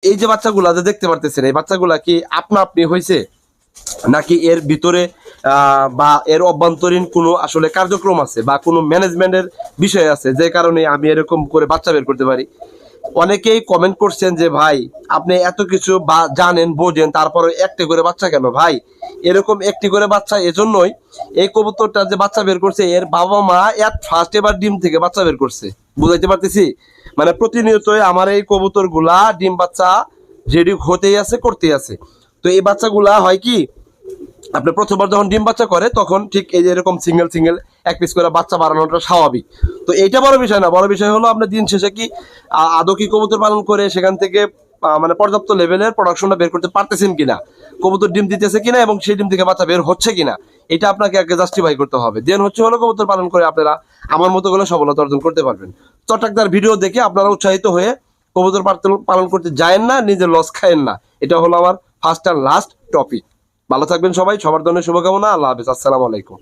এই যে বাচ্চাগুলা যে দেখতে পারতেছেন, এই বাচ্চাগুলা কি আপনা আপনি হয়েছে, নাকি এর ভিতরে বা এর অভ্যন্তরীণ কোনো আসলে কার্যক্রম আছে বা কোনো ম্যানেজমেন্টের বিষয় আছে, যে কারণে আমি এরকম করে বাচ্চা বের করতে পারি? অনেকেই কমেন্ট করছেন যে ভাই আপনি এত কিছু বা জানেন বোঝেন, তারপরে একটি করে বাচ্চা কেন? ভাই এরকম একটি করে বাচ্চা এজন্যই, এই কবুতরটা যে বাচ্চা বের করছে এর বাবা মা ফার্স্ট এবার ডিম থেকে বাচ্চা বের করছে, বুঝাইতে পারতেছি? মানে প্রতিনিয়তই আমার এই কবুতরগুলা ডিম বাচ্চা রেডি হতেই আছে, করতেই আছে। তো এই বাচ্চাগুলা হয় কি, আপনি প্রথমবার যখন ডিম বাচ্চা করে তখন ঠিক এই যে এরকম সিঙ্গেল সিঙ্গেল এক পিস করে বাচ্চা বাড়ানোটা স্বাভাবিক। তো এইটা বড় বিষয় না, বড় বিষয় হলো আপনার দিন শেষে কি আদৌ কি কবুতর পালন করে সেখান থেকে মানে পর্যাপ্ত লেভেলের প্রোডাকশনটা বের করতে পারতেছেন কিনা, কবুতর ডিম দিতেছে কিনা এবং সেই ডিম থেকে বাচ্চা বের হচ্ছে কিনা, এটা আপনাকে আগে জাস্টিফাই করতে হবে। দেন হচ্ছে হলো কবুতর পালন করে আপনারা আমার মতো করে সফলতা অর্জন করতে পারবেন। চটাকদার ভিডিও দেখে আপনারা উৎসাহিত হয়ে কবুতর পালন করতে যায়েন না, নিজে লস খায়েন না। এটা হলো আমার ফার্স্ট অ্যান্ড লাস্ট টপিক। ভালো থাকবেন সবাই, সবার জন্য শুভকামনা। আল্লাহ হাফেজ, আসসালামু আলাইকুম।